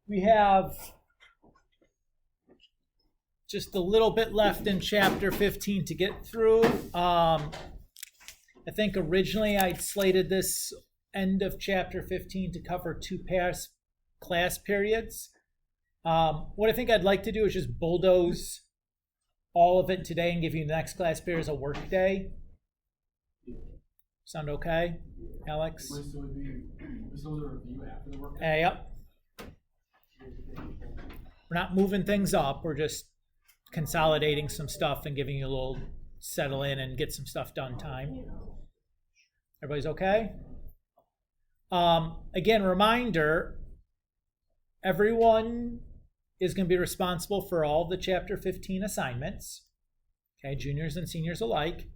We have just a little bit left in chapter 15 to get through. I think originally I'd slated this end of chapter 15 to cover 2 past class periods. What I think I'd like to do is just bulldoze all of it today and give you the next class period as a work day. Sound okay, Alex? So this was a review after the work? Yep. We're not moving things up. We're just consolidating some stuff and giving you a little settle in and get some stuff done time. Everybody's okay? Again, reminder, everyone is going to be responsible for all the chapter 15 assignments. Okay, juniors and seniors alike.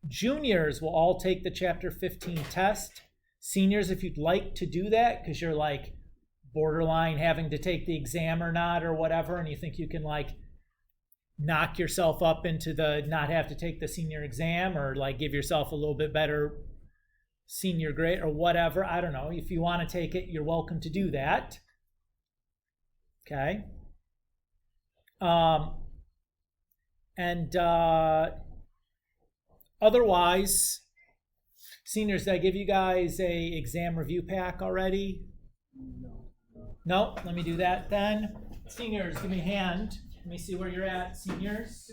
Juniors will all take the chapter 15 test. Seniors, if you'd like to do that, because you're like borderline having to take the exam or not or whatever, and you think you can like knock yourself up into the not have to take the senior exam or like give yourself a little bit better senior grade or whatever. I don't know. If you want to take it, you're welcome to do that. Okay. Otherwise, seniors, did I give you guys a exam review pack already? No? Let me do that then. Seniors, give me a hand. Let me see where you're at, seniors.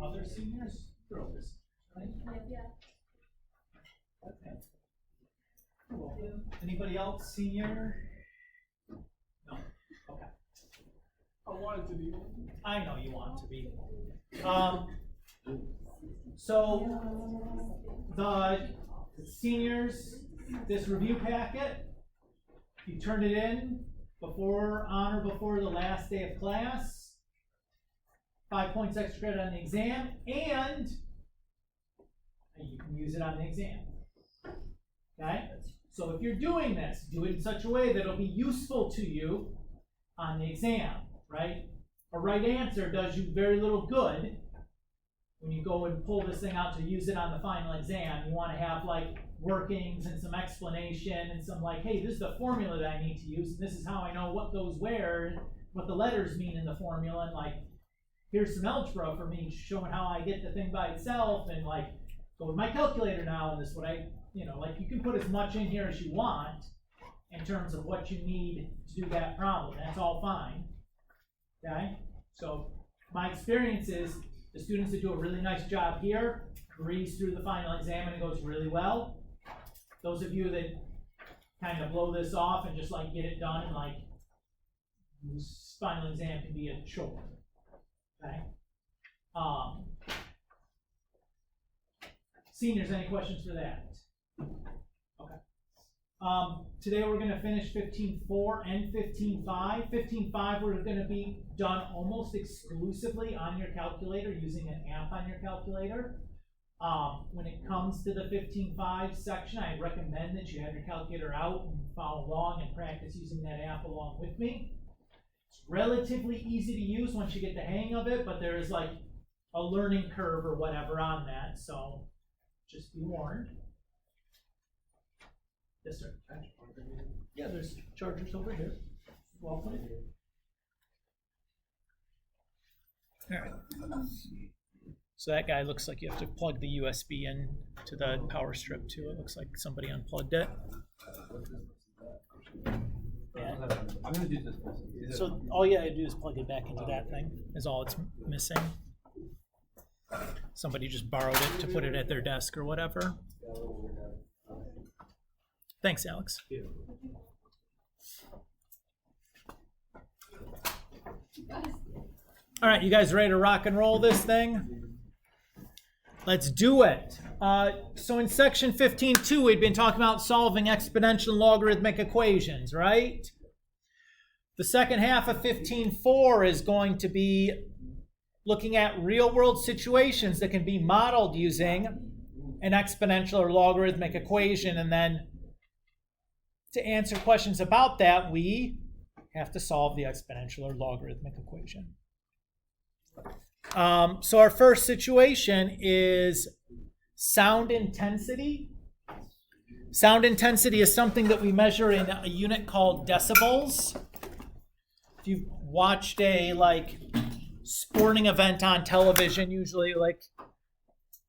Other seniors? Girls, right? Okay. Cool. Anybody else senior? No. Okay. I wanted to be. I know you want to be. So the seniors, this review packet, you turned it in on or before the last day of class. 5 points extra credit on the exam, and you can use it on the exam. Okay? So if you're doing this, do it in such a way that it'll be useful to you on the exam, right? A right answer does you very little good when you go and pull this thing out to use it on the final exam. You want to have like workings and some explanation and some like, hey, this is the formula that I need to use, and this is how I know what goes where, and what the letters mean in the formula, and like, here's some algebra for me showing how I get the thing by itself, and like, go with my calculator now, and this is what I, like you can put as much in here as you want in terms of what you need to do that problem. That's all fine. Okay? So my experience is the students that do a really nice job here breeze through the final exam and it goes really well. Those of you that kind of blow this off and just like get it done and like this final exam can be a chore. Okay? Seniors, any questions for that? Okay. Today we're going to finish 15.4 and 15.5. 15.5 we're going to be done almost exclusively on your calculator using an app on your calculator. When it comes to the 15.5 section, I recommend that you have your calculator out and follow along and practice using that app along with me. It's relatively easy to use once you get the hang of it, but there is like a learning curve or whatever on that, so just be warned. Yes, sir. Yeah, there's chargers over here. Welcome. All right. So that guy looks like you have to plug the USB in to the power strip too. It looks like somebody unplugged it. Yeah. I'm going to do this. So all you gotta do is plug it back into that thing, is all it's missing. Somebody just borrowed it to put it at their desk or whatever. Thanks, Alex. All right, you guys ready to rock and roll this thing? Let's do it. So in section 15.2, we'd been talking about solving exponential and logarithmic equations, right? The second half of 15.4 is going to be looking at real-world situations that can be modeled using an exponential or logarithmic equation, and then to answer questions about that, we have to solve the exponential or logarithmic equation. So our first situation is sound intensity. Sound intensity is something that we measure in a unit called decibels. If you've watched a sporting event on television, usually like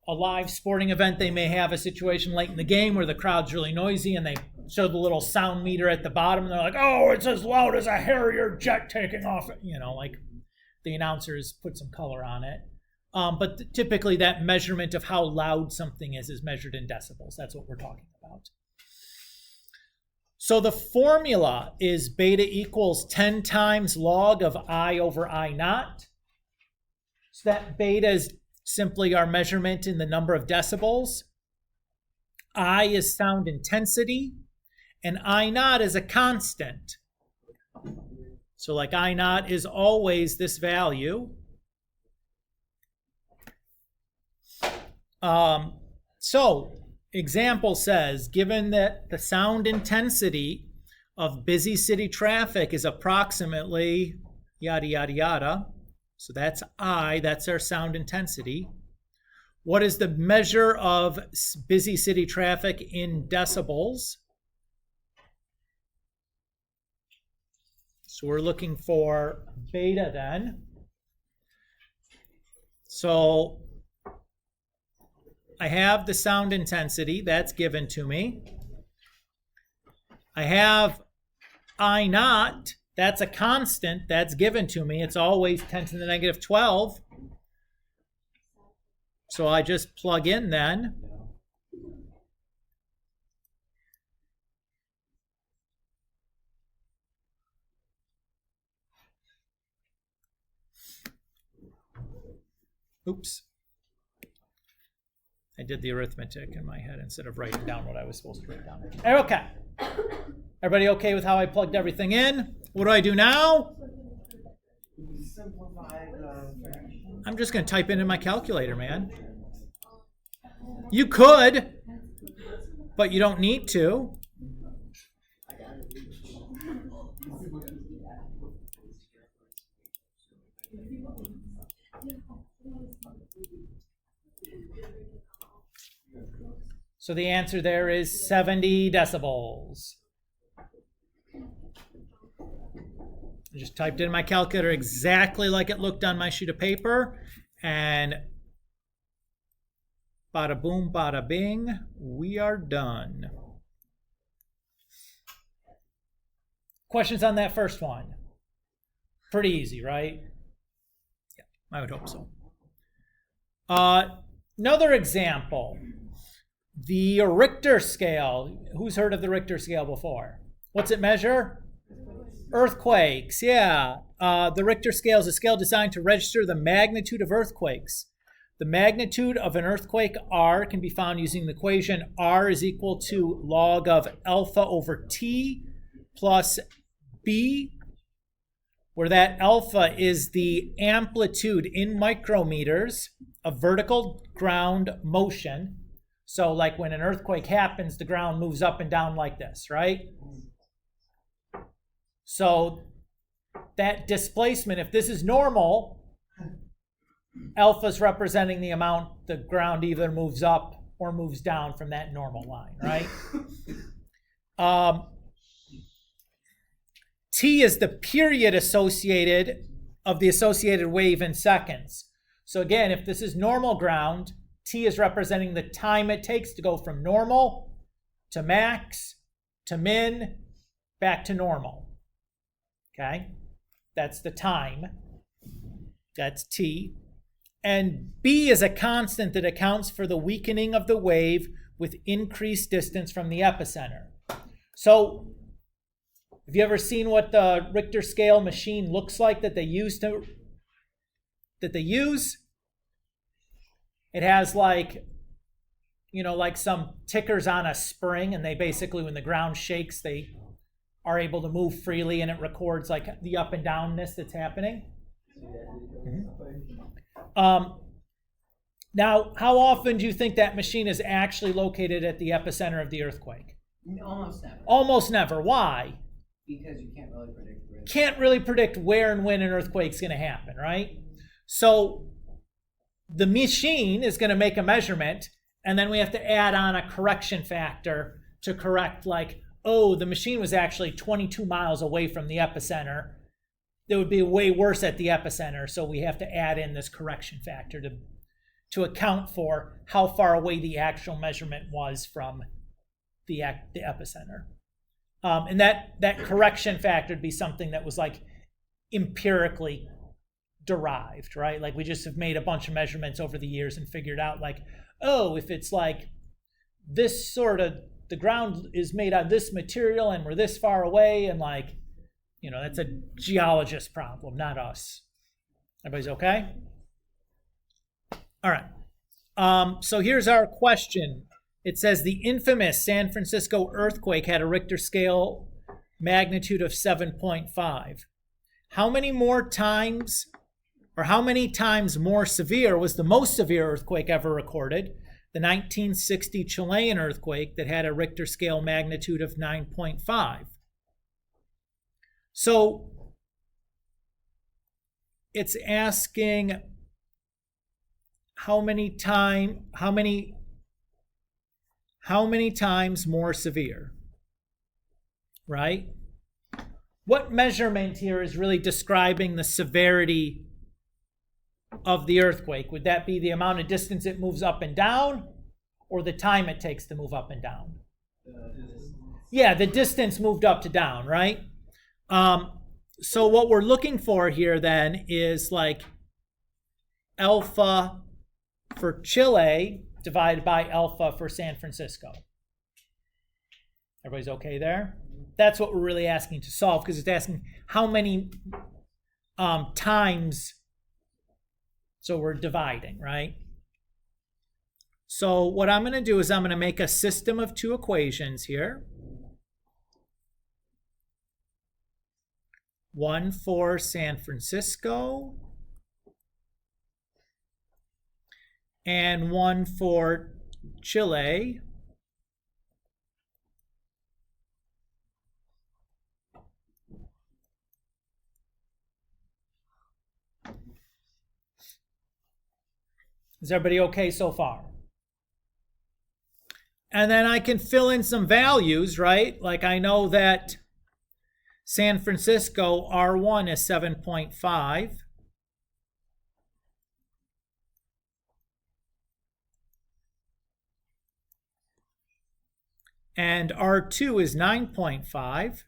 a live sporting event, they may have a situation late in the game where the crowd's really noisy and they show the little sound meter at the bottom and they're like, oh, it's as loud as a Harrier jet taking off. Like the announcers put some color on it. But typically that measurement of how loud something is measured in decibels. That's what we're talking about. So the formula is beta equals 10 times log of I over I naught. So that beta is simply our measurement in the number of decibels. I is sound intensity, and I naught is a constant. So like I naught is always this value. So example says, given that the sound intensity of busy city traffic is approximately yada, yada, yada. So that's I, that's our sound intensity. What is the measure of busy city traffic in decibels? So we're looking for beta then. So I have the sound intensity, that's given to me. I have I naught, that's a constant, that's given to me. It's always 10 to the negative 12. So I just plug in then. Oops. I did the arithmetic in my head instead of writing down what I was supposed to write down. Okay. Everybody okay with how I plugged everything in? What do I do now? I'm just going to type in my calculator, man. You could, but you don't need to. So the answer there is 70 decibels. I just typed in my calculator exactly like it looked on my sheet of paper, and bada boom, bada bing, we are done. Questions on that first one? Pretty easy, right? Yeah, I would hope so. Another example, the Richter scale. Who's heard of the Richter scale before? What's it measure? Earthquakes, yeah. The Richter scale is a scale designed to register the magnitude of earthquakes. The magnitude of an earthquake R can be found using the equation R is equal to log of alpha over T plus B, where that alpha is the amplitude in micrometers of vertical ground motion. So like when an earthquake happens, the ground moves up and down like this, right? So that displacement, if this is normal, alpha is representing the amount the ground either moves up or moves down from that normal line, right? T is the period associated of the associated wave in seconds. So again, if this is normal ground, T is representing the time it takes to go from normal to max to min back to normal. Okay, that's the time. That's T. And B is a constant that accounts for the weakening of the wave with increased distance from the epicenter. So, have you ever seen what the Richter scale machine looks like that they use? It has like some tickers on a spring, and they basically, when the ground shakes, they are able to move freely, and it records like the up and downness that's happening. Now, how often do you think that machine is actually located at the epicenter of the earthquake? Almost never. Almost never. Why? Because you can't really predict where. Can't really predict where and when an earthquake's going to happen, right? So the machine is going to make a measurement, and then we have to add on a correction factor to correct, like, oh, the machine was actually 22 miles away from the epicenter. It would be way worse at the epicenter, so we have to add in this correction factor to account for how far away the actual measurement was from the epicenter. And that correction factor would be something that was like empirically derived, right? Like we just have made a bunch of measurements over the years and figured out like, oh, if it's like this sort of, the ground is made out of this material and we're this far away, and like, you know, that's a geologist problem, not us. Everybody's okay? All right. So here's our question. It says the infamous San Francisco earthquake had a Richter scale magnitude of 7.5. How many times more severe was the most severe earthquake ever recorded? The 1960 Chilean earthquake that had a Richter scale magnitude of 9.5. So it's asking how many times more severe, right? What measurement here is really describing the severity of the earthquake? Would that be the amount of distance it moves up and down, or the time it takes to move up and down? Yeah, the distance moved up to down, right? So what we're looking for here then is like alpha for Chile divided by alpha for San Francisco. Everybody's okay there? That's what we're really asking to solve, because it's asking how many times. So we're dividing, right? So what I'm going to do is I'm going to make a system of two equations here. One for San Francisco and one for Chile. Is everybody okay so far? And then I can fill in some values, right? Like I know that San Francisco R1 is 7.5. And R2 is 9.5.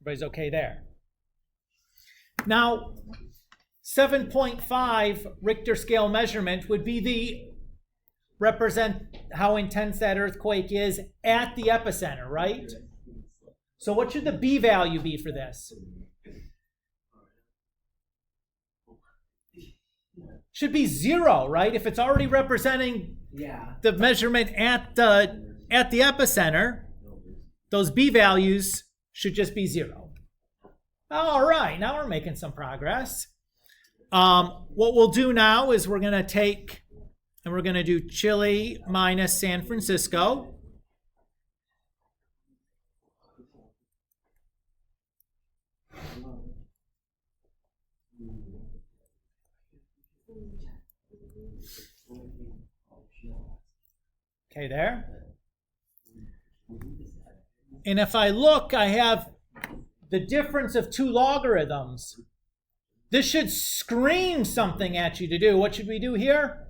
Everybody's okay there. Now, 7.5 Richter scale measurement would be represent how intense that earthquake is at the epicenter, right? So what should the B value be for this? Should be 0, right? If it's already representing the measurement at the epicenter, those B values should just be 0. All right, now we're making some progress. What we'll do now is we're going to take, and we're going to do Chile minus San Francisco. Okay, there. And if I look, I have the difference of two logarithms. This should scream something at you to do. What should we do here?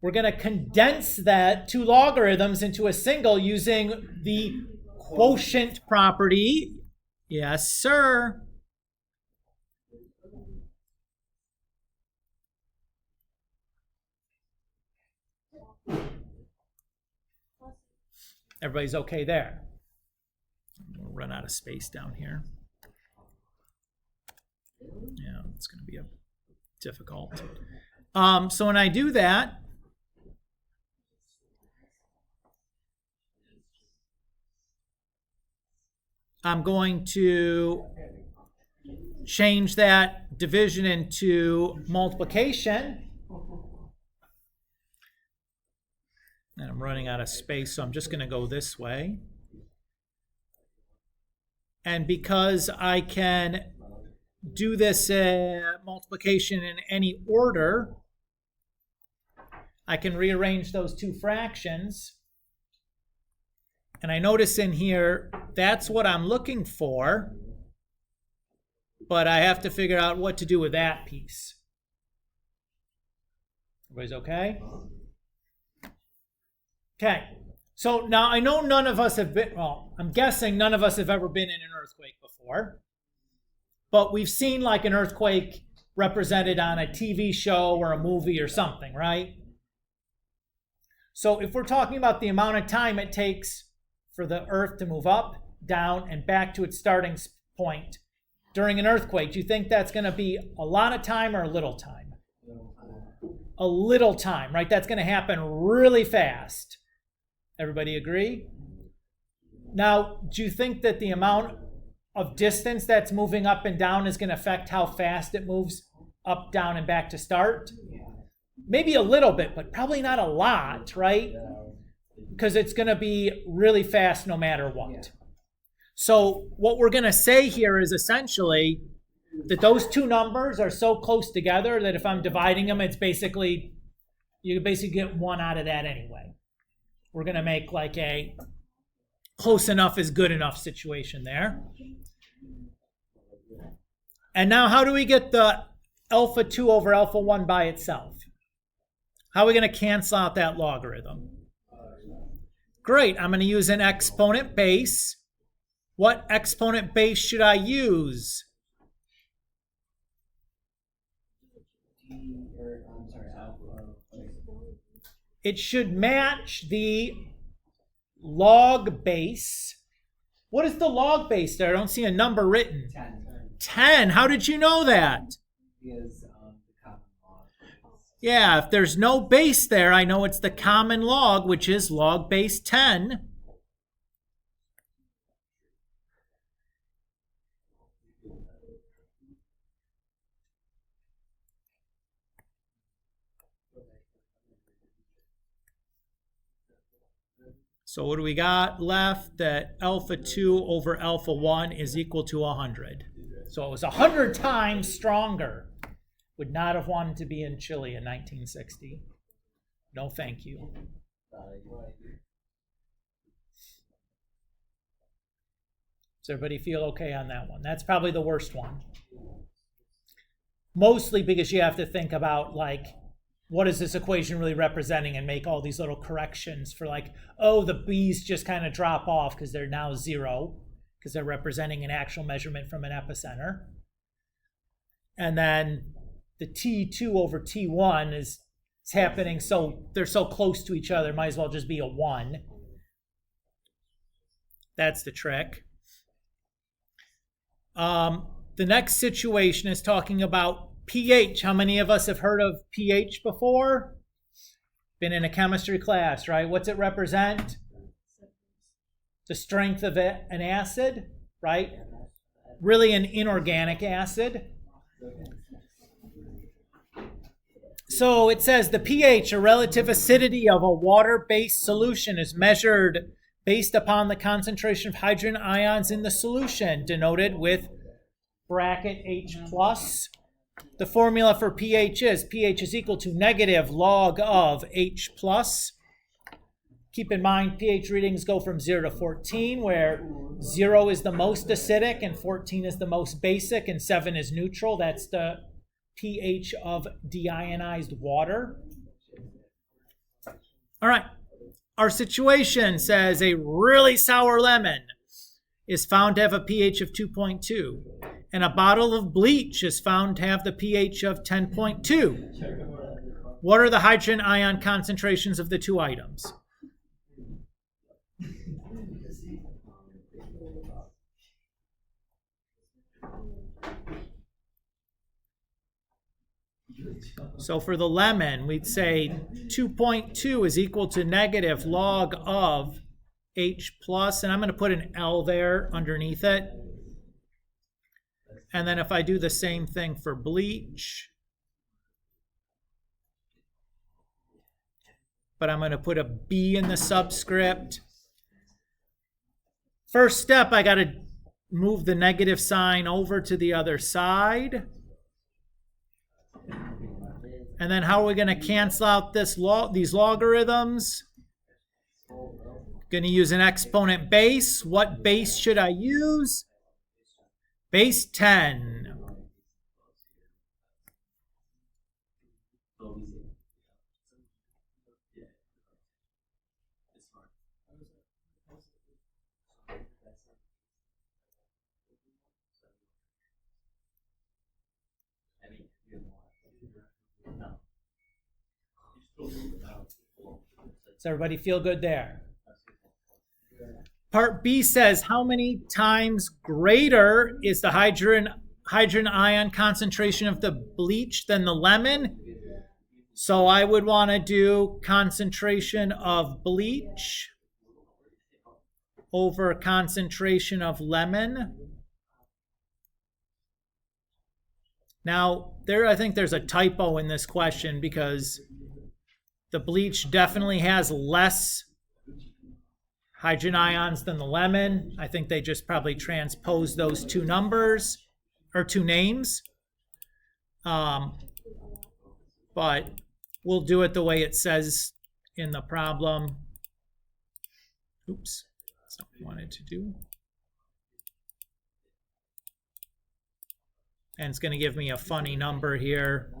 We're going to condense that two logarithms into a single using the quotient property. Yes, sir. Everybody's okay there? We'll run out of space down here. Yeah, it's going to be difficult. So when I do that, I'm going to change that division into multiplication. And I'm running out of space, so I'm just going to go this way. And because I can do this multiplication in any order, I can rearrange those two fractions. And I notice in here, that's what I'm looking for. But I have to figure out what to do with that piece. Everybody's okay? Okay. So now I know none of us have been, well, I'm guessing none of us have ever been in an earthquake before. But we've seen like an earthquake represented on a TV show or a movie or something, right? So if we're talking about the amount of time it takes for the earth to move up, down, and back to its starting point during an earthquake, do you think that's going to be a lot of time or a little time? A little time, right? That's going to happen really fast. Everybody agree? Now, do you think that the amount of distance that's moving up and down is going to affect how fast it moves up, down, and back to start? Maybe a little bit, but probably not a lot, right? Because it's going to be really fast no matter what. So what we're going to say here is essentially that those two numbers are so close together that if I'm dividing them, it's basically, you basically get one out of that anyway. We're going to make like a close enough is good enough situation there. And now how do we get the alpha 2 over alpha 1 by itself? How are we going to cancel out that logarithm? Great, I'm going to use an exponent base. What exponent base should I use? It should match the log base. What is the log base there? I don't see a number written. 10. How did you know that? Because the common log. Yeah, if there's no base there, I know it's the common log, which is log base 10. So what do we got left? That alpha 2 over alpha 1 is equal to 100. So it was 100 times stronger. Would not have wanted to be in Chile in 1960. No, thank you. Does everybody feel okay on that one? That's probably the worst one. Mostly because you have to think about, like, what is this equation really representing and make all these little corrections for, like, oh, the b's just kind of drop off because they're now 0 because they're representing an actual measurement from an epicenter. And then the T2 over T1 is happening, so they're so close to each other, might as well just be a 1. That's the trick. The next situation is talking about pH. How many of us have heard of pH before? Been in a chemistry class, right? What's it represent? The strength of an acid, right? Really an inorganic acid. So it says the pH, or relative acidity of a water-based solution, is measured based upon the concentration of hydrogen ions in the solution, denoted with bracket H+. The formula for pH is equal to negative log of H+. Keep in mind, pH readings go from 0 to 14, where 0 is the most acidic and 14 is the most basic and 7 is neutral. That's the pH of deionized water. All right. Our situation says a really sour lemon is found to have a pH of 2.2, and a bottle of bleach is found to have the pH of 10.2. What are the hydrogen ion concentrations of the two items? So for the lemon, we'd say 2.2 is equal to negative log of H+, and I'm going to put an L there underneath it. And then if I do the same thing for bleach, but I'm going to put a B in the subscript. First step, I got to move the negative sign over to the other side. And then how are we going to cancel out these logarithms? Going to use an exponent base. What base should I use? Base 10. Does everybody feel good there? Part B says, how many times greater is the hydrogen ion concentration of the bleach than the lemon? So I would want to do concentration of bleach over concentration of lemon. Now, I think there's a typo in this question because the bleach definitely has less hydrogen ions than the lemon. I think they just probably transposed those two numbers or two names. But we'll do it the way it says in the problem. Oops, that's not what I wanted to do. And it's going to give me a funny number here.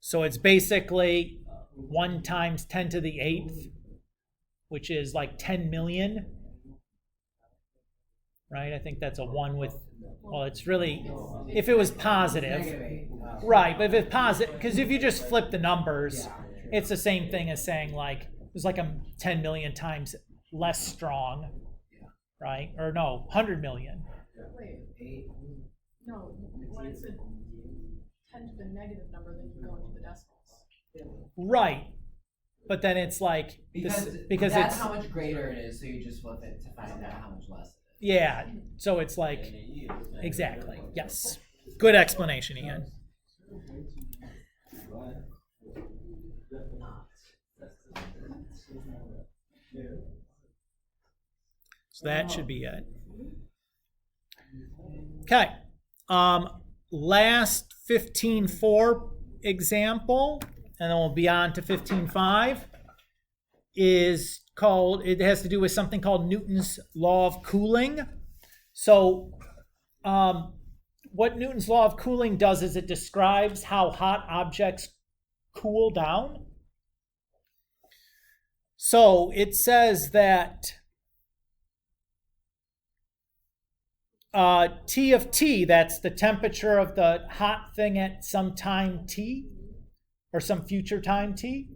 So it's basically 1 times 10 to the 8th, which is like 10 million. Right? I think that's a 1 with, well, it's really, if it was positive. Right, but if it's positive, because if you just flip the numbers, it's the same thing as saying like, it's like a 10 million times less strong, right? Or no, 100 million. Wait, no, when it's a 10 to the negative number, then you go into the decimals. Right. But then it's like, because that's how much greater it is, so you just flip it to find out how much less it is. Yeah, so it's like, exactly, yes. Good explanation, Ian. So that should be it. Okay. Last 15.4 example, and then we'll be on to 15.5, is called, it has to do with something called Newton's law of cooling. So what Newton's law of cooling does is it describes how hot objects cool down. So it says that T of T, that's the temperature of the hot thing at some time T, or some future time T,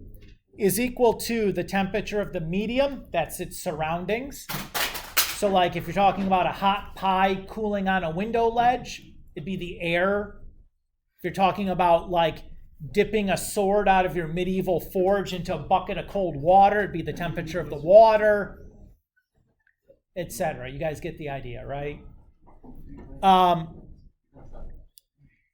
is equal to the temperature of the medium, that's its surroundings. So like if you're talking about a hot pie cooling on a window ledge, it'd be the air. If you're talking about like dipping a sword out of your medieval forge into a bucket of cold water, it'd be the temperature of the water, etc. You guys get the idea, right?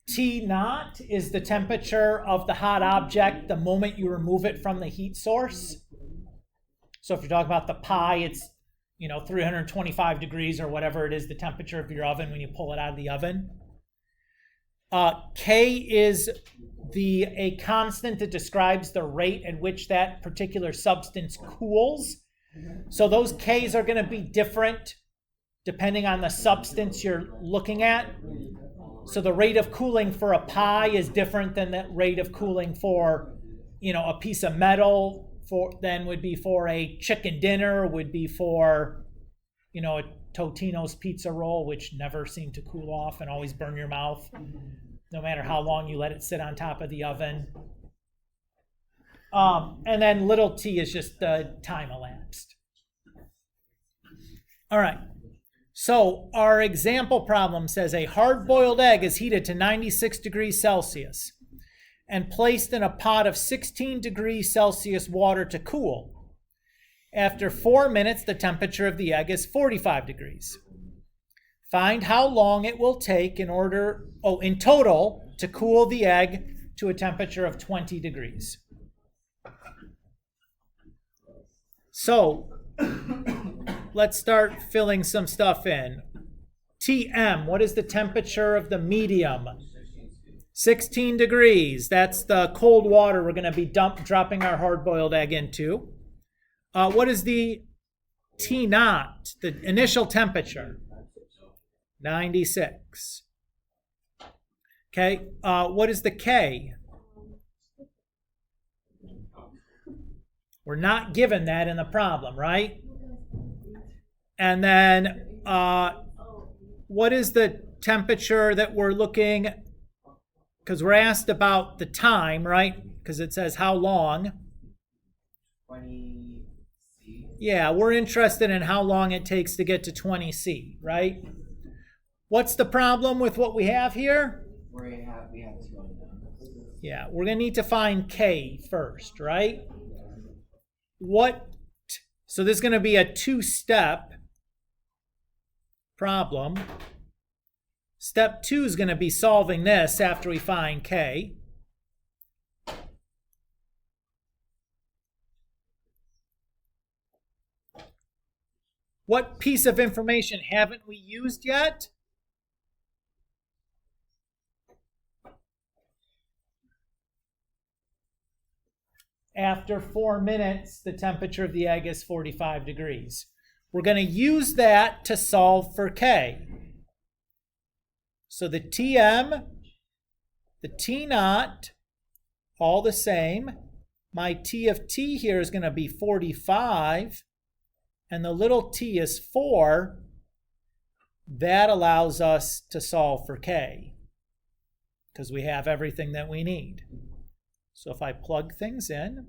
T naught is the temperature of the hot object the moment you remove it from the heat source. So if you're talking about the pie, it's 325 degrees or whatever it is, the temperature of your oven when you pull it out of the oven. K is a constant that describes the rate at which that particular substance cools. So those Ks are going to be different depending on the substance you're looking at. So the rate of cooling for a pie is different than the rate of cooling for, a piece of metal than would be for a chicken dinner, would be for, a Totino's pizza roll, which never seem to cool off and always burn your mouth, no matter how long you let it sit on top of the oven. And then little t is just the time elapsed. All right. So our example problem says a hard-boiled egg is heated to 96 degrees Celsius and placed in a pot of 16 degrees Celsius water to cool. After 4 minutes, the temperature of the egg is 45 degrees. Find how long it will take in total to cool the egg to a temperature of 20 degrees. So let's start filling some stuff in. TM, what is the temperature of the medium? 16 degrees. That's the cold water we're going to be dropping our hard-boiled egg into. What is the T naught, the initial temperature? 96. Okay, what is the K? We're not given that in the problem, right? And then what is the temperature that we're looking, because we're asked about the time, right? Because it says how long. 20 C. Yeah, we're interested in how long it takes to get to 20 C, right? What's the problem with what we have here? We have 2 unknowns. Yeah, we're going to need to find K first, right? So this is going to be a 2-step problem. Step 2 is going to be solving this after we find K. What piece of information haven't we used yet? After 4 minutes, the temperature of the egg is 45 degrees. We're going to use that to solve for K. So the TM, the T naught, all the same. My T of T here is going to be 45, and the little t is 4. That allows us to solve for K, because we have everything that we need. So if I plug things in,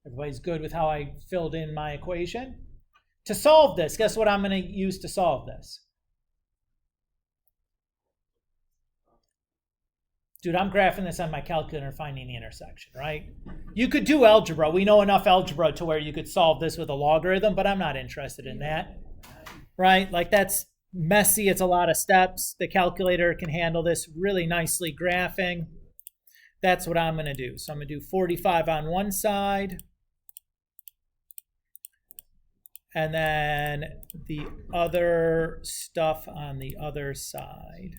everybody's good with how I filled in my equation? To solve this, guess what I'm going to use to solve this? Dude, I'm graphing this on my calculator and finding the intersection, right? You could do algebra. We know enough algebra to where you could solve this with a logarithm, but I'm not interested in that, right? Like, that's messy. It's a lot of steps. The calculator can handle this really nicely graphing. That's what I'm going to do. So I'm going to do 45 on one side, and then the other stuff on the other side.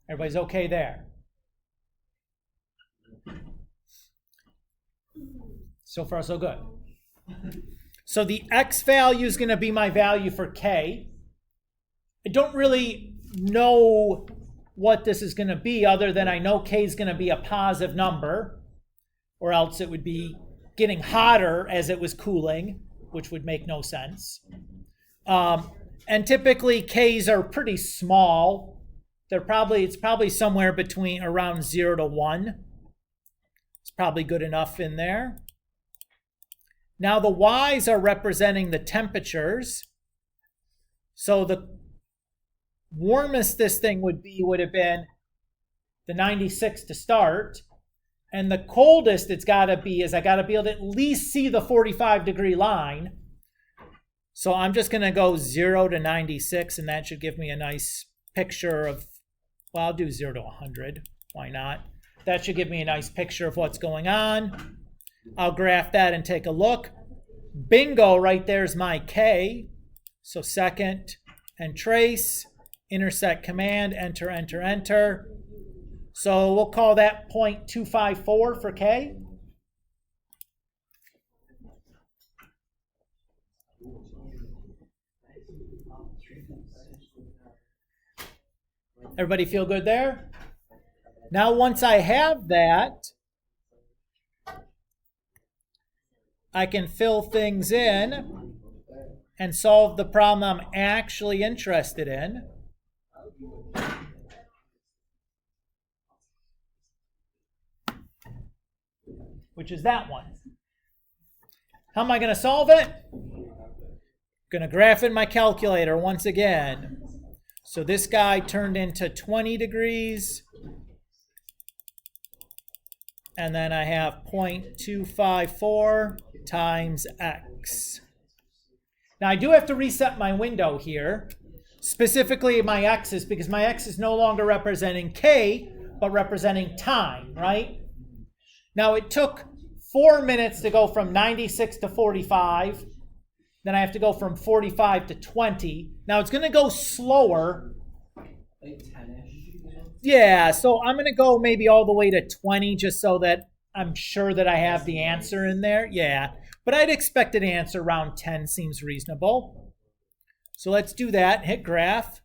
Everybody's okay there? So far, so good. So the x value is going to be my value for K. I don't really know what this is going to be other than I know K is going to be a positive number, or else it would be getting hotter as it was cooling, which would make no sense. And typically K's are pretty small. It's probably somewhere between around 0 to 1. It's probably good enough in there. Now the Y's are representing the temperatures. So the warmest this thing would have been the 96 to start. And the coldest it's got to be is I got to be able to at least see the 45-degree line. So I'm just going to go 0 to 96, and that should give me a nice picture of, well, I'll do 0 to 100. Why not? That should give me a nice picture of what's going on. I'll graph that and take a look. Bingo, right there's my K. So second and trace, intersect command, enter, enter, enter. So we'll call that 0.254 for K. Everybody feel good there? Now once I have that, I can fill things in and solve the problem I'm actually interested in. Which is that one. How am I going to solve it? I'm going to graph in my calculator once again. So this guy turned into 20 degrees. And then I have 0.254 times x. Now I do have to reset my window here, specifically my x's, because my x is no longer representing k, but representing time, right? Now it took 4 minutes to go from 96 to 45. Then I have to go from 45 to 20. Now it's going to go slower. Like 10-ish. Yeah, so I'm going to go maybe all the way to 20 just so that I'm sure that I have the answer in there. Yeah, but I'd expect an answer around 10 seems reasonable. So let's do that. Hit graph.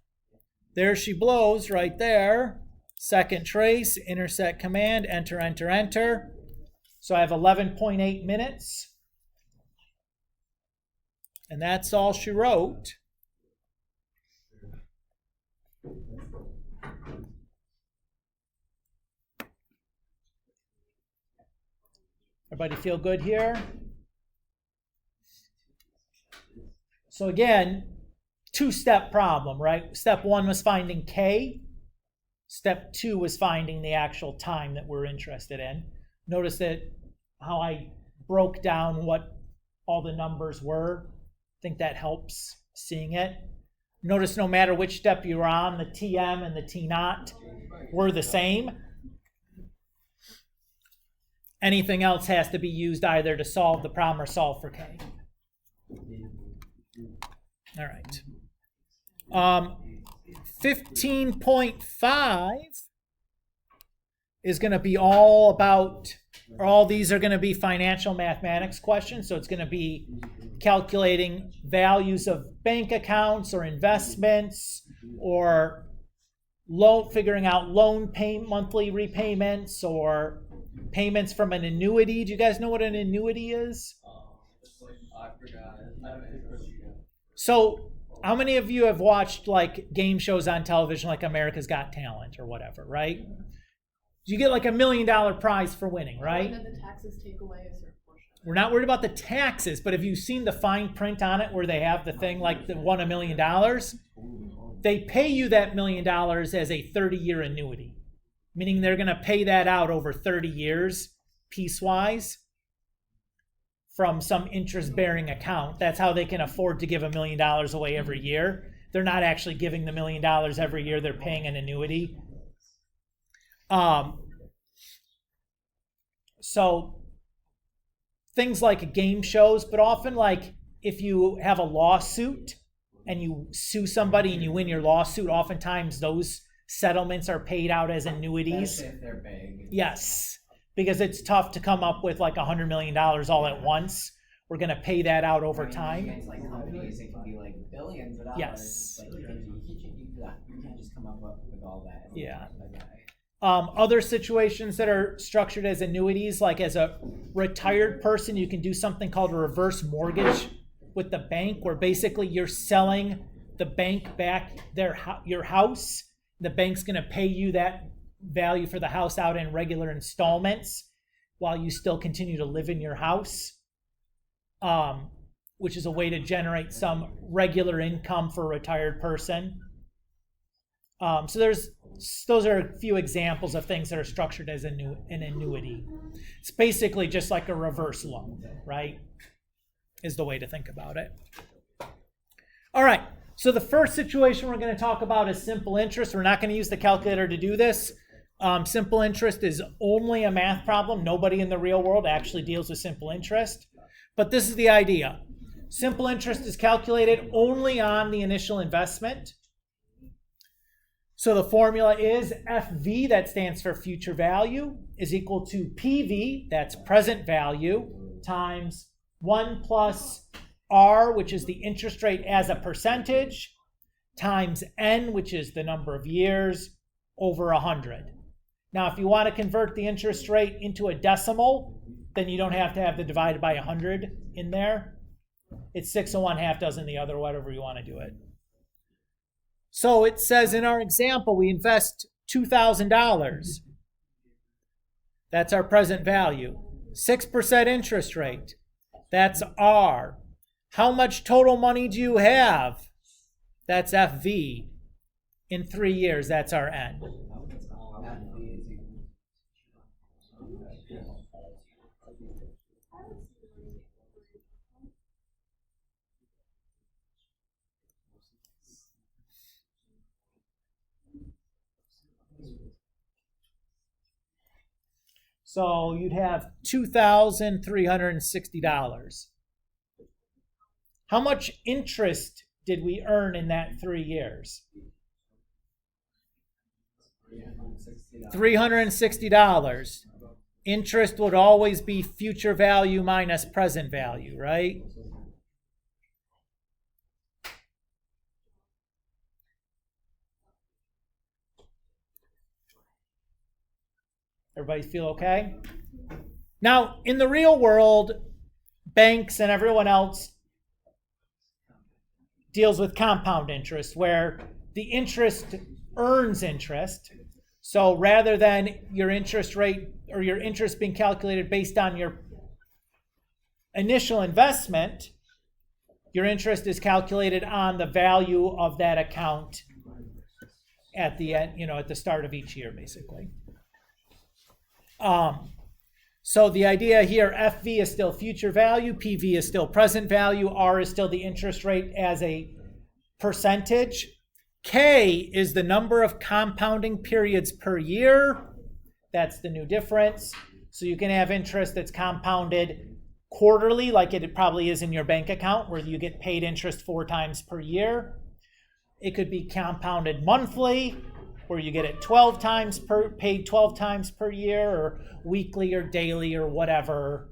There she blows right there. Second trace, intersect command, enter, enter, enter. So I have 11.8 minutes. And that's all she wrote. Everybody feel good here? So again, two-step problem, right? Step 1 was finding K. Step 2 was finding the actual time that we're interested in. Notice that how I broke down what all the numbers were. I think that helps seeing it. Notice no matter which step you're on, the TM and the T0 were the same. Anything else has to be used either to solve the problem or solve for K. All right. 15.5 is going to be all about, or all these are going to be financial mathematics questions. So it's going to be calculating values of bank accounts or investments, or figuring out loan monthly repayments, or payments from an annuity. Do you guys know what an annuity is? I forgot. So how many of you have watched like game shows on television like America's Got Talent or whatever, right? You get like $1 million prize for winning, right? And then the taxes take away a certain portion. We're not worried about the taxes, but have you seen the fine print on it where they have the thing like the won $1 million? They pay you that $1 million as a 30-year annuity, meaning they're going to pay that out over 30 years piecewise from some interest-bearing account. That's how they can afford to give $1 million away every year. They're not actually giving the $1 million every year. They're paying an annuity. So things like game shows, but often like if you have a lawsuit and you sue somebody and you win your lawsuit, oftentimes those settlements are paid out as annuities. Especially if they're big. Yes, because it's tough to come up with like $100 million all at once. We're going to pay that out over time. Against like companies, it can be like billions of dollars. Yes. Like you can't just come up with all that. Yeah. Other situations that are structured as annuities, like as a retired person, you can do something called a reverse mortgage with the bank, where basically you're selling the bank back your house. The bank's going to pay you that value for the house out in regular installments while you still continue to live in your house, which is a way to generate some regular income for a retired person. So those are a few examples of things that are structured as an annuity. It's basically just like a reverse loan, right? Is the way to think about it. All right. So the first situation we're going to talk about is simple interest. We're not going to use the calculator to do this. Simple interest is only a math problem. Nobody in the real world actually deals with simple interest. But this is the idea. Simple interest is calculated only on the initial investment. So the formula is FV, that stands for future value, is equal to PV, that's present value, times 1 plus R, which is the interest rate as a percentage, times N, which is the number of years, over 100. Now, if you want to convert the interest rate into a decimal, then you don't have to have the divided by 100 in there. It's 6 and 1/2 dozen the other, whatever you want to do it. So it says in our example, we invest $2,000. That's our present value. 6% interest rate. That's R. How much total money do you have? That's FV. In 3 years, that's our N. So you'd have $2,360. How much interest did we earn in that 3 years? $360. Interest would always be future value minus present value, right? Everybody feel okay? Now, in the real world, banks and everyone else deals with compound interest, where the interest earns interest. So rather than your interest rate or your interest being calculated based on your initial investment, your interest is calculated on the value of that account at the end, at the start of each year, basically. So the idea here, FV is still future value, PV is still present value, R is still the interest rate as a percentage. K is the number of compounding periods per year. That's the new difference. So you can have interest that's compounded quarterly, like it probably is in your bank account, where you get paid interest 4 times per year. It could be compounded monthly, where you get it paid 12 times per year, or weekly or daily or whatever,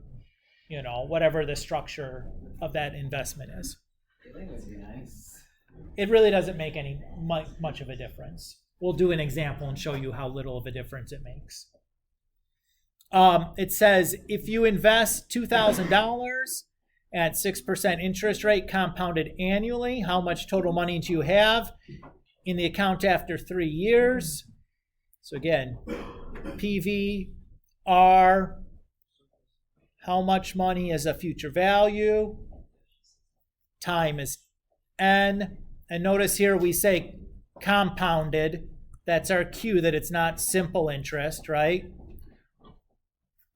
whatever the structure of that investment is. That would be nice. It really doesn't make much of a difference. We'll do an example and show you how little of a difference it makes. It says if you invest $2,000 at 6% interest rate compounded annually, how much total money do you have in the account after 3 years? So again, PV, R, how much money is a future value? Time is N. And notice here we say compounded. That's our cue that it's not simple interest, right?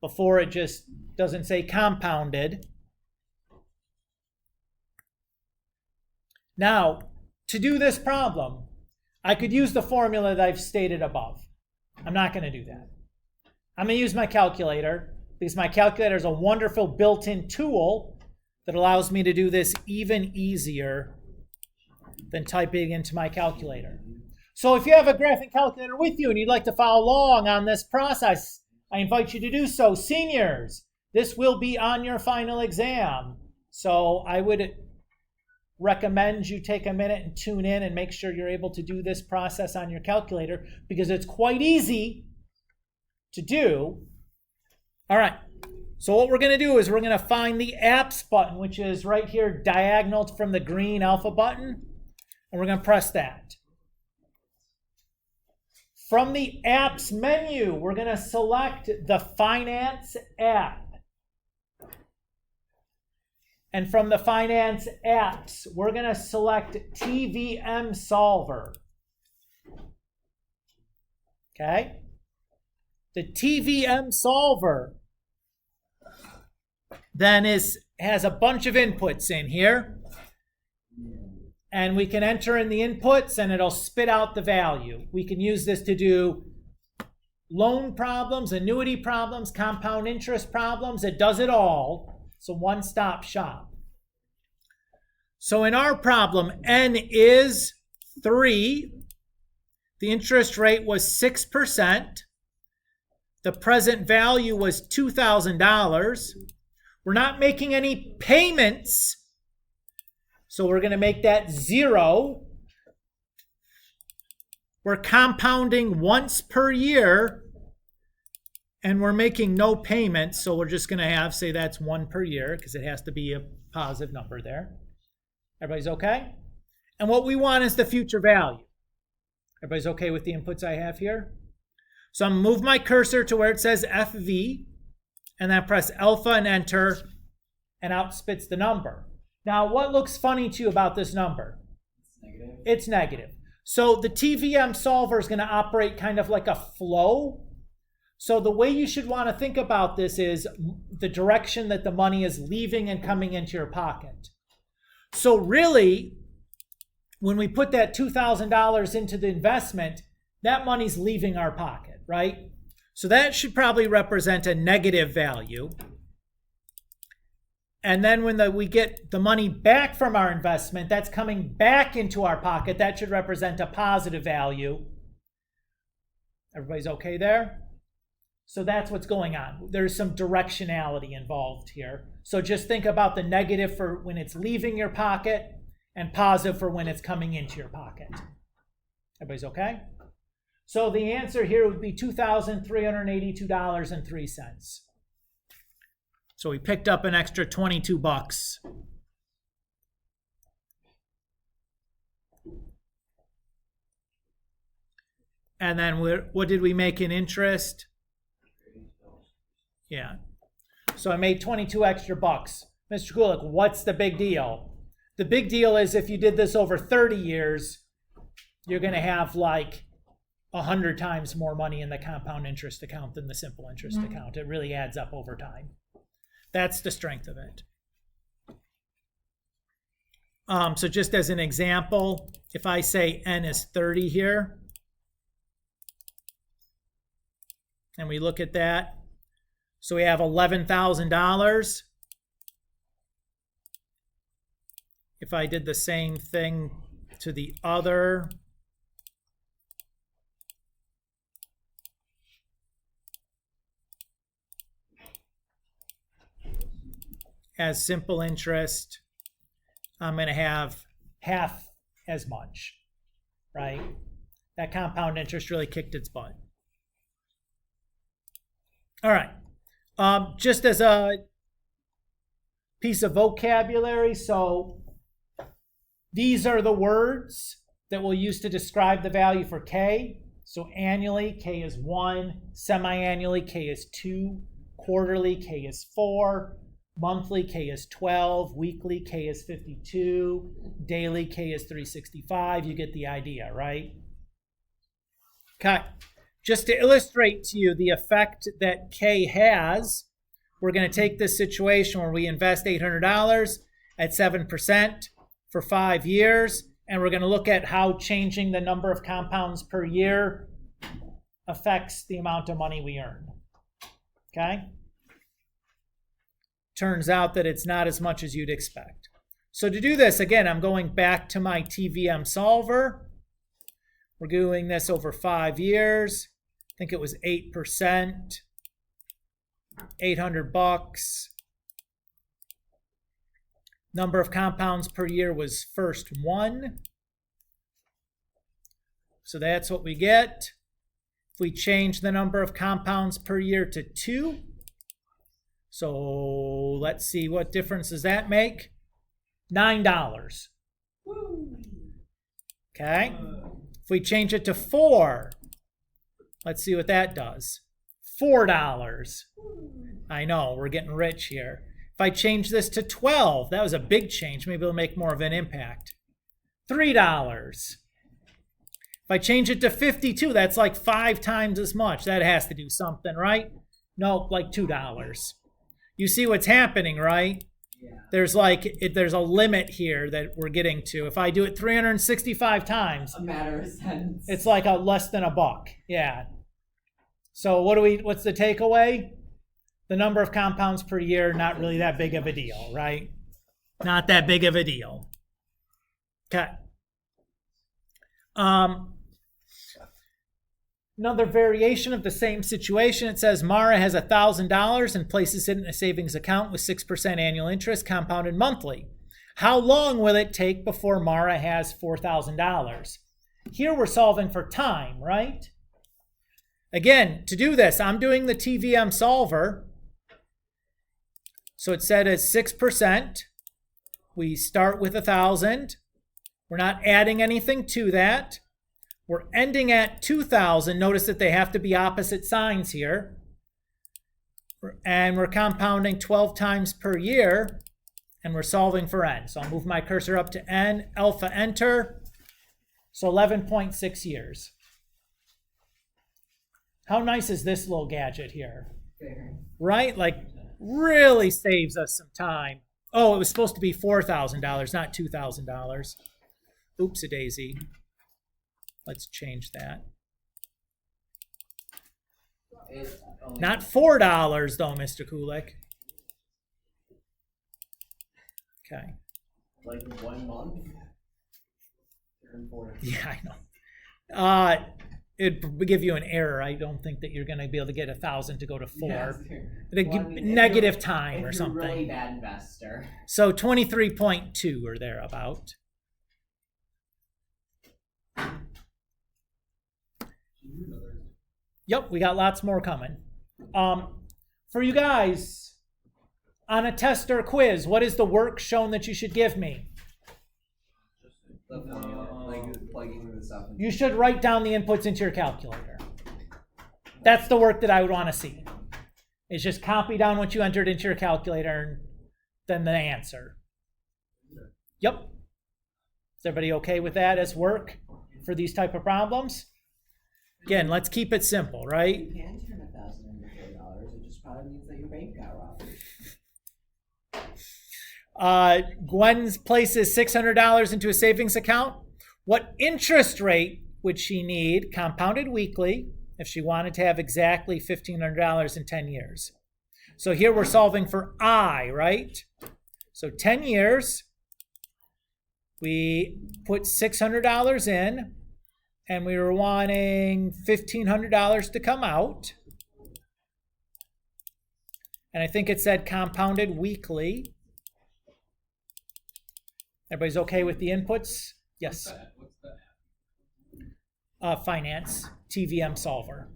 Before it just doesn't say compounded. Now, to do this problem, I could use the formula that I've stated above. I'm not going to do that. I'm going to use my calculator, because my calculator is a wonderful built-in tool that allows me to do this even easier than typing into my calculator. So if you have a graphing calculator with you and you'd like to follow along on this process, I invite you to do so. Seniors, this will be on your final exam. So I would recommend you take a minute and tune in and make sure you're able to do this process on your calculator, because it's quite easy to do. All right, so what we're going to do is we're going to find the apps button, which is right here diagonal from the green alpha button, and we're going to press that. From the apps menu, we're going to select the Finance app. And from the Finance apps, we're going to select TVM Solver. Okay? The TVM Solver then has a bunch of inputs in here. And we can enter in the inputs and it'll spit out the value. We can use this to do loan problems, annuity problems, compound interest problems. It does it all. It's a one-stop shop. So in our problem, N is 3. The interest rate was 6%. The present value was $2,000. We're not making any payments, so we're going to make that 0. We're compounding once per year, and we're making no payments, so we're just going to say that's 1 per year, because it has to be a positive number there. Everybody's okay? And what we want is the future value. Everybody's okay with the inputs I have here? So I'm going to move my cursor to where it says FV, and then press alpha and enter, and out spits the number. Now, what looks funny to you about this number? It's negative. It's negative. So the TVM solver is going to operate kind of like a flow. So the way you should want to think about this is the direction that the money is leaving and coming into your pocket. So really, when we put that $2,000 into the investment, that money's leaving our pocket, right? So that should probably represent a negative value. And then when we get the money back from our investment, that's coming back into our pocket. That should represent a positive value. Everybody's okay there? So that's what's going on. There's some directionality involved here. So just think about the negative for when it's leaving your pocket and positive for when it's coming into your pocket. Everybody's okay? So the answer here would be $2,382.03. So we picked up an extra 22 bucks. And then what did we make in interest? Yeah. So I made 22 extra bucks. Mr. Gulick, what's the big deal? The big deal is if you did this over 30 years, you're going to have like 100 times more money in the compound interest account than the simple interest account. It really adds up over time. That's the strength of it. So just as an example, if I say N is 30 here, and we look at that, so we have $11,000. If I did the same thing to the other, as simple interest, I'm going to have half as much, right? That compound interest really kicked its butt. All right. Just as a piece of vocabulary, so these are the words that we'll use to describe the value for K. So annually, K is 1. Semi-annually, K is 2. Quarterly, K is 4. Monthly, K is 12. Weekly, K is 52. Daily, K is 365. You get the idea, right? Okay. Just to illustrate to you the effect that K has, we're going to take this situation where we invest $800 at 7% for 5 years, and we're going to look at how changing the number of compounds per year affects the amount of money we earn. Okay? Turns out that it's not as much as you'd expect. So to do this, again, I'm going back to my TVM solver. We're doing this over 5 years. I think it was 8%, 800 bucks. Number of compounds per year was first 1. So that's what we get. If we change the number of compounds per year to 2, so let's see, what difference does that make? $9. Okay. If we change it to 4, let's see what that does. $4. I know, we're getting rich here. If I change this to 12, that was a big change. Maybe it'll make more of an impact. $3. If I change it to 52, that's like 5 times as much. That has to do something, right? No, like $2. You see what's happening, right? Yeah. There's there's a limit here that we're getting to. If I do it 365 times, A matter of sense. it's like less than $1. Yeah. So what's the takeaway? The number of compounds per year, not really that big of a deal, right? Not that big of a deal. Okay. Another variation of the same situation. It says Mara has $1,000 and places it in a savings account with 6% annual interest compounded monthly. How long will it take before Mara has $4,000? Here we're solving for time, right? Again, to do this, I'm doing the TVM solver. So it's set as 6%. We start with 1,000. We're not adding anything to that. We're ending at 2,000. Notice that they have to be opposite signs here. And we're compounding 12 times per year. And we're solving for n. So I'll move my cursor up to n, alpha, enter. So 11.6 years. How nice is this little gadget here? Right? Like, really saves us some time. Oh, it was supposed to be $4,000, not $2,000. Oops-a-daisy. Let's change that. It's only Not $4 though, Mr. Kulik. Okay. like 1 month. Turn 4. Yeah, I know. It'd give you an error. I don't think that you're going to be able to get 1,000 to go to 4. Yes. It'd Well, I give mean, if negative you're- time if or you're something. Really bad investor. So 23.2 or thereabout. Yep, we got lots more coming. For you guys, on a test or quiz, what is the work shown that you should give me? The formula, like plugging the stuff. You should write down the inputs into your calculator. That's the work that I would want to see. Is just copy down what you entered into your calculator and then the answer. Yep. Is everybody okay with that as work for these type of problems? Again, let's keep it simple, right? You can turn 1,000 into $4. It just probably means that your bank got robbed. Gwen places $600 into a savings account. What interest rate would she need, compounded weekly, if she wanted to have exactly $1,500 in 10 years? So here we're solving for I, right? So 10 years, we put $600 in, and we were wanting $1,500 to come out. And I think it said compounded weekly. Everybody's okay with the inputs? Yes. What's that? Finance, TVM solver.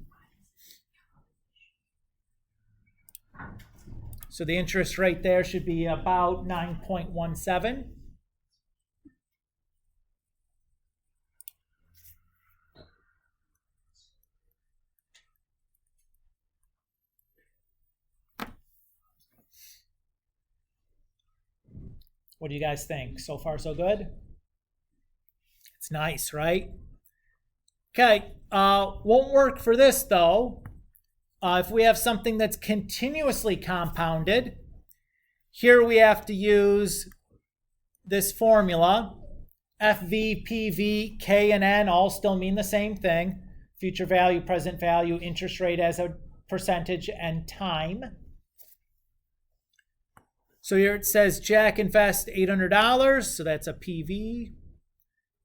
So the interest rate there should be about 9.17. What do you guys think? So far, so good? It's nice, right? Okay, won't work for this though. If we have something that's continuously compounded, here we have to use this formula. FV, PV, K, and N all still mean the same thing. Future value, present value, interest rate as a percentage, and time. So here it says Jack invests $800, so that's a PV,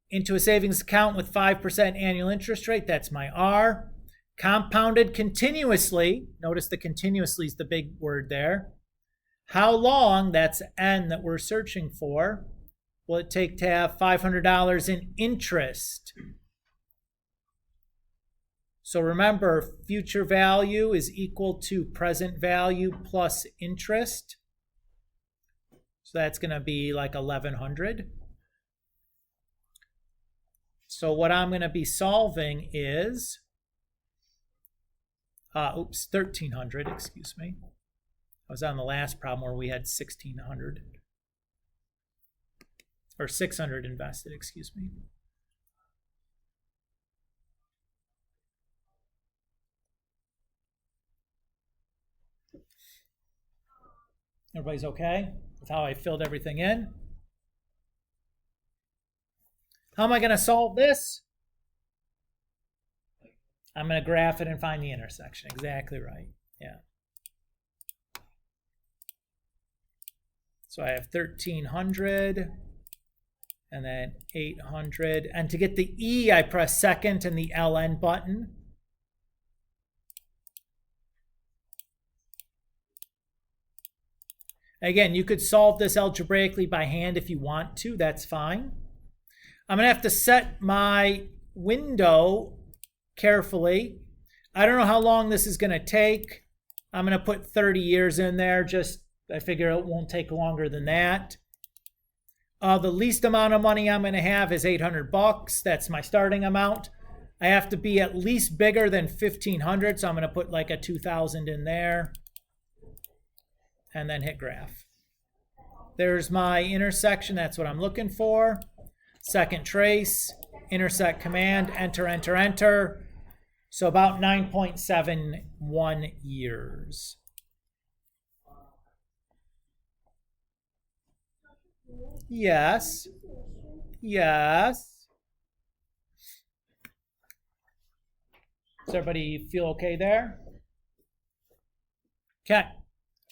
into a savings account with 5% annual interest rate, that's my R. Compounded continuously, notice the continuously is the big word there. How long, that's N that we're searching for, will it take to have $500 in interest? So remember, future value is equal to present value plus interest. So that's going to be like 1,100. So what I'm going to be solving is, 1,300, excuse me. I was on the last problem where we had 1,600. Or 600 invested, excuse me. Everybody's okay with how I filled everything in? How am I going to solve this? I'm going to graph it and find the intersection. Exactly right. Yeah. So I have 1,300 and then 800. And to get the E, I press second and the LN button. Again, you could solve this algebraically by hand if you want to. That's fine. I'm going to have to set my window carefully. I don't know how long this is going to take. I'm going to put 30 years in there. I figure it won't take longer than that. The least amount of money I'm going to have is $800. That's my starting amount. I have to be at least bigger than 1,500, so I'm going to put like a 2,000 in there. And then hit graph. There's my intersection. That's what I'm looking for. Second trace, intersect command, enter, enter, enter. So about 9.71 years. Yes. Yes. Does everybody feel okay there? Okay,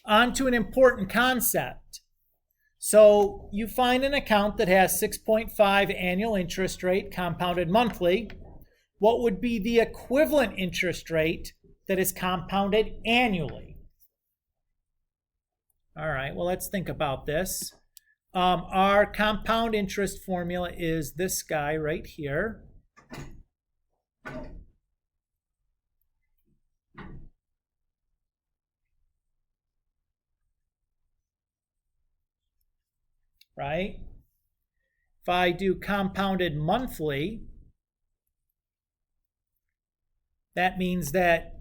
on to an important concept. So you find an account that has 6.5 annual interest rate compounded monthly. What would be the equivalent interest rate that is compounded annually? All right, well, let's think about this. Our compound interest formula is this guy right here. Right? If I do compounded monthly, that means that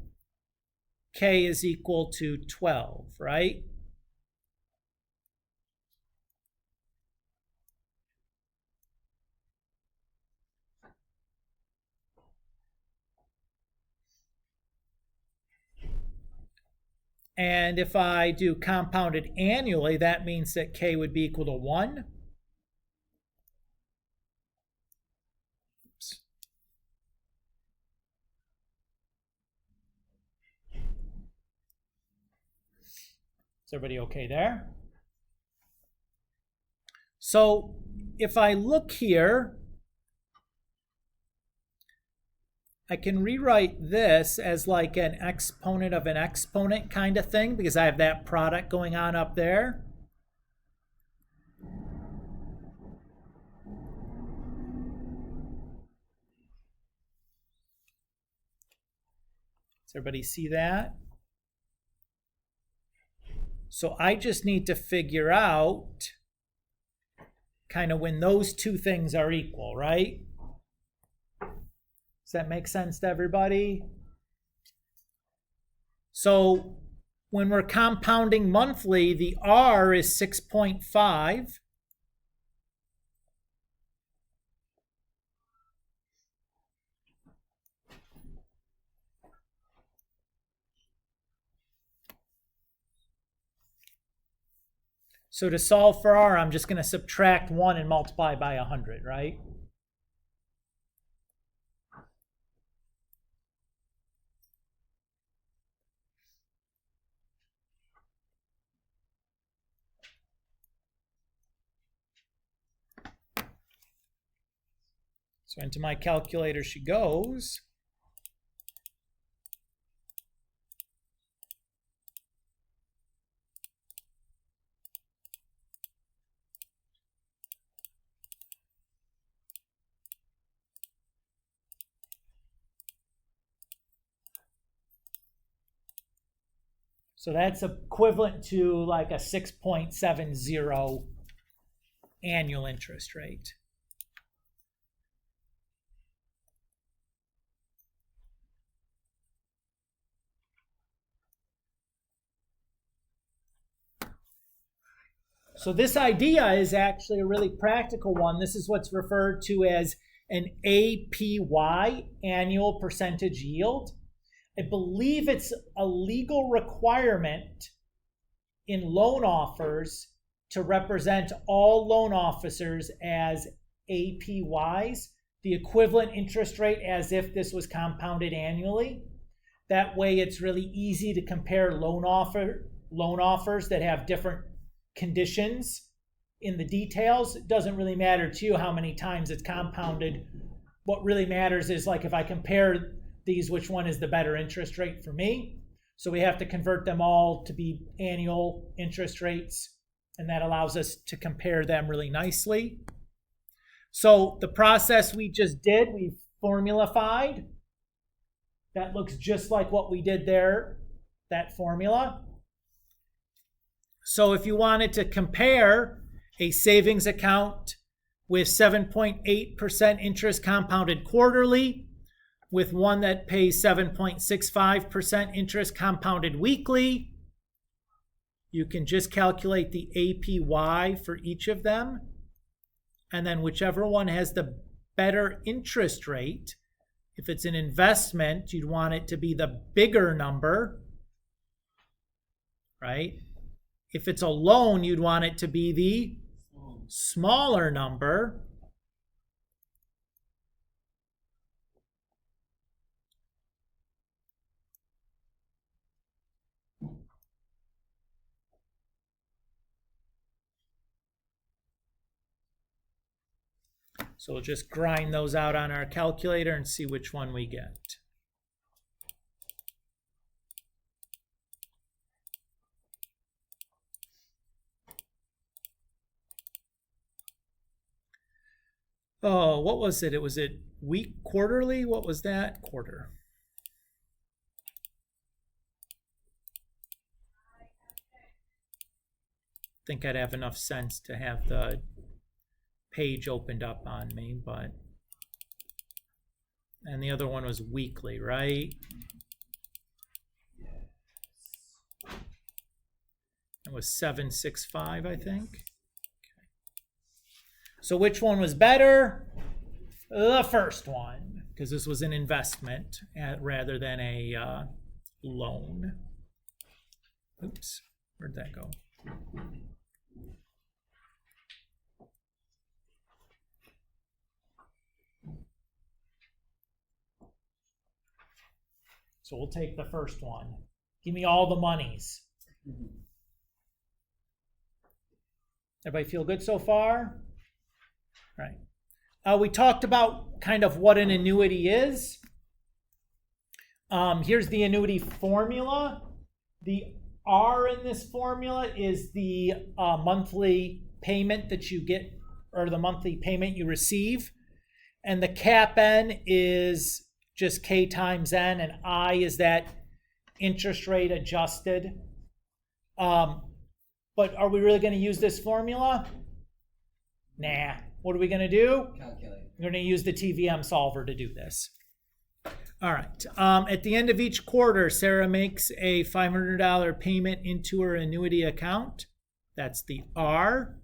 K is equal to 12, right? And if I do compounded annually, that means that K would be equal to 1. Oops. Is everybody okay there? So if I look here, I can rewrite this as like an exponent of an exponent kind of thing because I have that product going on up there. Does everybody see that? So I just need to figure out kind of when those two things are equal, right? Does that make sense to everybody? So when we're compounding monthly, the R is 6.5. So to solve for R, I'm just going to subtract 1 and multiply by 100, right? So into my calculator she goes. So that's equivalent to like a 6.70 annual interest rate. So this idea is actually a really practical one. This is what's referred to as an APY, annual percentage yield. I believe it's a legal requirement in loan offers to represent all loan officers as APYs, the equivalent interest rate as if this was compounded annually. That way it's really easy to compare loan offers that have different conditions in the details. It doesn't really matter to you how many times it's compounded. What really matters is like if I compare these, which one is the better interest rate for me? So we have to convert them all to be annual interest rates, and that allows us to compare them really nicely. So the process we just did, we formulafied. That looks just like what we did there, that formula. So if you wanted to compare a savings account with 7.8% interest compounded quarterly with one that pays 7.65% interest compounded weekly, you can just calculate the APY for each of them. And then whichever one has the better interest rate, if it's an investment, you'd want it to be the bigger number, right? If it's a loan, you'd want it to be the smaller number. So we'll just grind those out on our calculator and see which one we get. Oh, what was it? Was it week, quarterly? What was that? Quarter. Think I'd have enough sense to have the page opened up on me, but. And the other one was weekly, right? It was 765, I think. Okay. So which one was better? The first one, because this was an investment rather than a loan. Oops, where'd that go? So we'll take the first one. Give me all the monies. Everybody feel good so far? Right. We talked about kind of what an annuity is. Here's the annuity formula. The R in this formula is the monthly payment that you get, or the monthly payment you receive. And the cap N is just K times N, and I is that interest rate adjusted. But are we really going to use this formula? Nah. What are we going to do? Calculate. We're going to use the TVM solver to do this. All right. At the end of each quarter, Sarah makes a $500 payment into her annuity account. That's the R.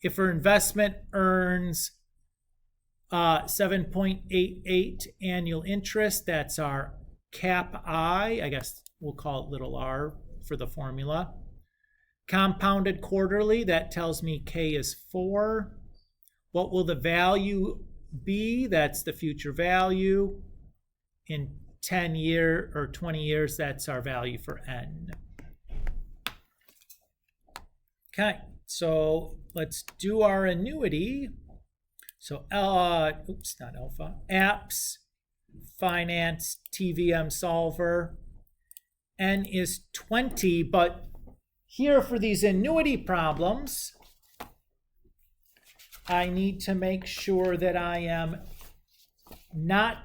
If her investment earns 7.88 annual interest, that's our cap I. I guess we'll call it little r for the formula. Compounded quarterly, that tells me K is 4. What will the value be? That's the future value. In 10 years or 20 years, that's our value for N. Okay, so let's do our annuity. So, oops, not alpha. Apps, finance, TVM solver. N is 20, but here for these annuity problems, I need to make sure that I am not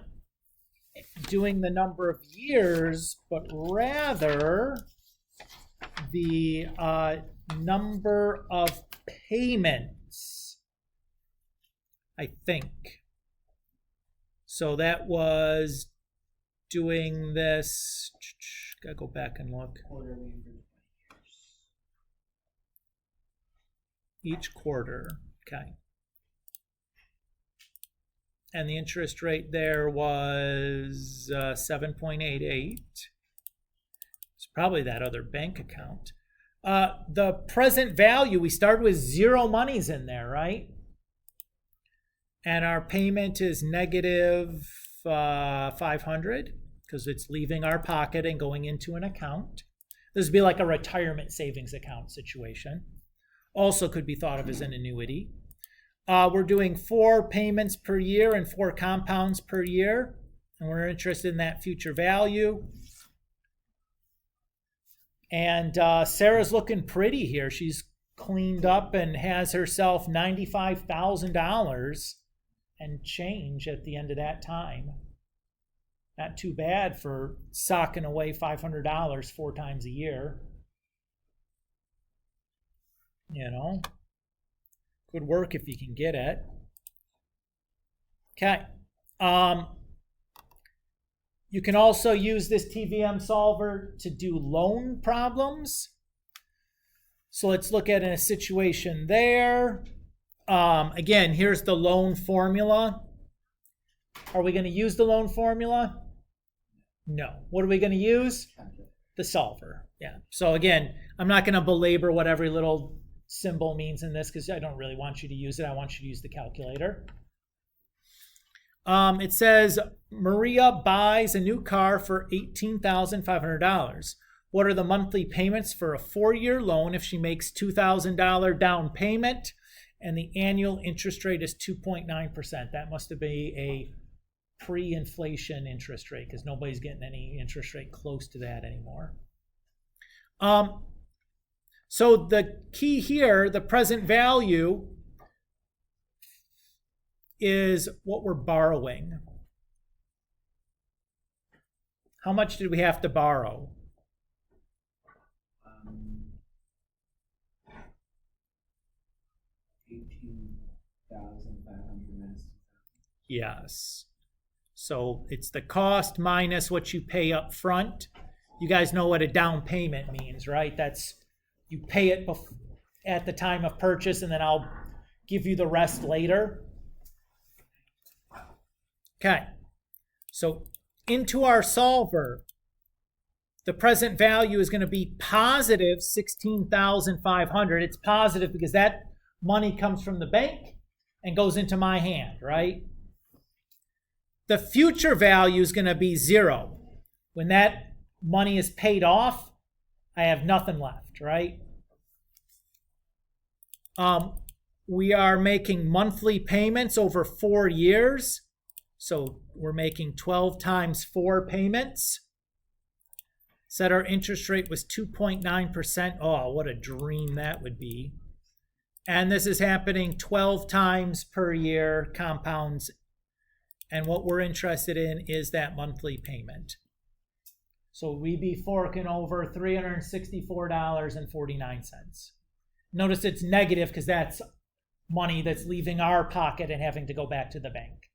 doing the number of years, but rather the number of payments, I think. So that was doing this, gotta go back and look. Quarterly for 20 years. Each quarter, okay. And the interest rate there was 7.88. It's probably that other bank account. The present value, we started with 0 monies in there, right? And our payment is negative 500 because it's leaving our pocket and going into an account. This would be like a retirement savings account situation. Also could be thought of as an annuity. We're doing 4 payments per year and 4 compounds per year. And we're interested in that future value. And Sarah's looking pretty here. She's cleaned up and has herself $95,000 and change at the end of that time. Not too bad for socking away $500 4 times a year. You know, could work if you can get it. Okay. You can also use this TVM solver to do loan problems. So let's look at a situation there. Again, here's the loan formula. Are we going to use the loan formula? No. What are we going to use? The solver. Yeah. So again, I'm not going to belabor what every little symbol means in this because I don't really want you to use it. I want you to use the calculator. It says Maria buys a new car for $18,500. What are the monthly payments for a 4-year loan if she makes $2,000 down payment and the annual interest rate is 2.9%. That must have been a pre-inflation interest rate because nobody's getting any interest rate close to that anymore. So the key here, the present value, is what we're borrowing. How much did we have to borrow? 18,500 minus 2,000. Yes. So it's the cost minus what you pay up front. You guys know what a down payment means, right? That's you pay it at the time of purchase, and then I'll give you the rest later. Okay. So into our solver, the present value is going to be positive 16,500. It's positive because that money comes from the bank and goes into my hand, right? The future value is going to be 0. When that money is paid off, I have nothing left, right? We are making monthly payments over 4 years. So we're making 12 times 4 payments. Said our interest rate was 2.9%. Oh, what a dream that would be. And this is happening 12 times per year, compounds. And what we're interested in is that monthly payment. So we'd be forking over $364.49. Notice it's negative because that's money that's leaving our pocket and having to go back to the bank.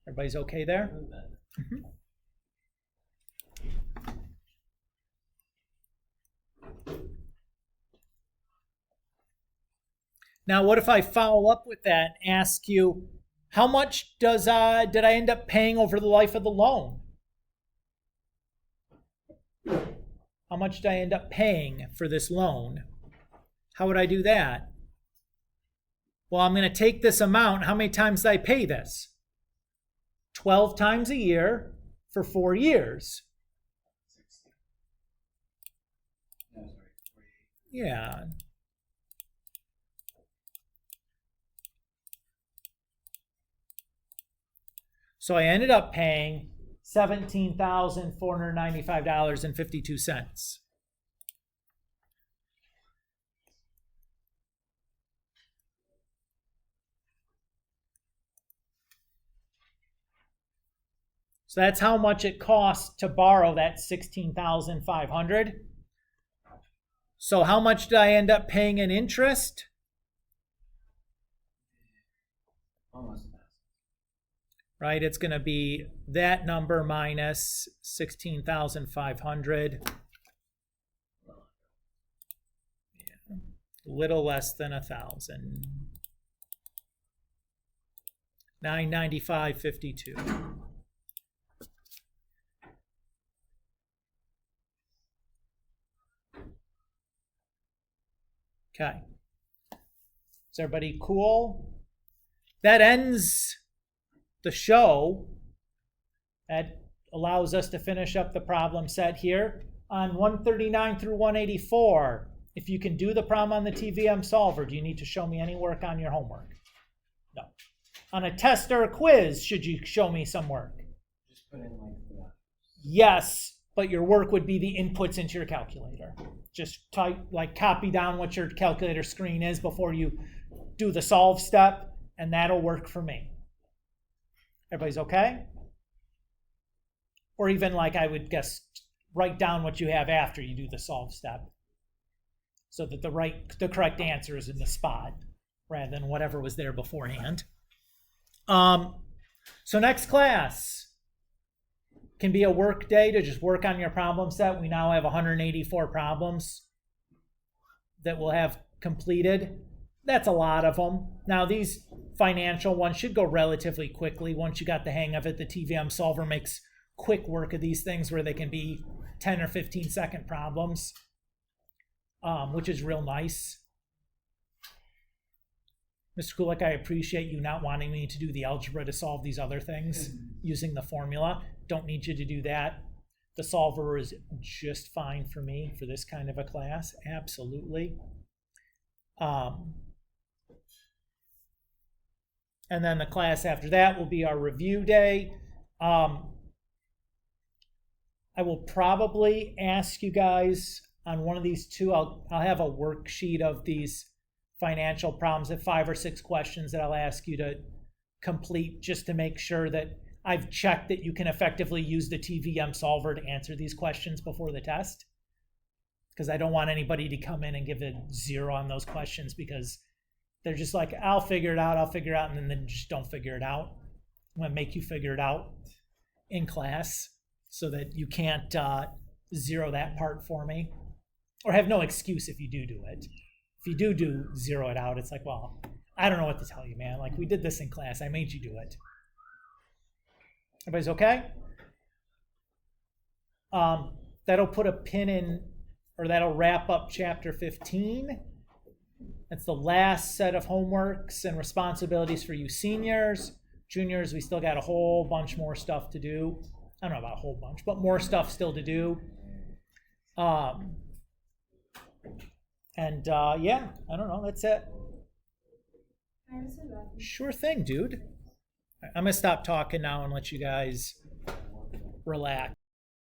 Everybody's okay there? Mm-hmm. Now, what if I follow up with that and ask you, how much did I end up paying over the life of the loan? How much did I end up paying for this loan? How would I do that? Well, I'm going to take this amount. How many times did I pay this? 12 times a year for 4 years. 60. No, sorry, 48. Yeah. So I ended up paying $17,495.52. So that's how much it costs to borrow that $16,500. So how much did I end up paying in interest? Almost 1,000. Right, it's going to be that number minus 16,500. Yeah, a little less than 1,000. 995.52. Okay. Is everybody cool? That ends the show. That allows us to finish up the problem set here. On 139 through 184, if you can do the problem on the TVM solver, do you need to show me any work on your homework? No. On a test or a quiz, should you show me some work? Just put in like the... Yes, but your work would be the inputs into your calculator. Just type, like copy down what your calculator screen is before you do the solve step, and that'll work for me. Everybody's okay? Or even like I would guess, write down what you have after you do the solve step, so that the correct answer is in the spot rather than whatever was there beforehand. So next class can be a work day to just work on your problem set. We now have 184 problems that we'll have completed. That's a lot of them. Now these financial ones should go relatively quickly. Once you got the hang of it, the TVM solver makes quick work of these things where they can be 10 or 15 second problems, which is real nice. Mr. Kulik, I appreciate you not wanting me to do the algebra to solve these other things using the formula. Don't need you to do that. The solver is just fine for me for this kind of a class, absolutely. And then the class after that will be our review day. I will probably ask you guys on one of these two, I'll have a worksheet of these financial problems at 5 or 6 questions that I'll ask you to complete just to make sure that I've checked that you can effectively use the TVM solver to answer these questions before the test. Because I don't want anybody to come in and give a 0 on those questions because they're just like, I'll figure it out, and then they just don't figure it out. I'm gonna make you figure it out in class so that you can't 0 that part for me. Or have no excuse if you do it. If you do 0 it out, it's like, well, I don't know what to tell you, man. Like, we did this in class. I made you do it. Everybody's okay? That'll put a pin in, or that'll wrap up chapter 15. That's the last set of homeworks and responsibilities for you seniors. Juniors, we still got a whole bunch more stuff to do. I don't know about a whole bunch, but more stuff still to do. Yeah, I don't know, that's it. Sure thing, dude. I'm gonna stop talking now and let you guys relax.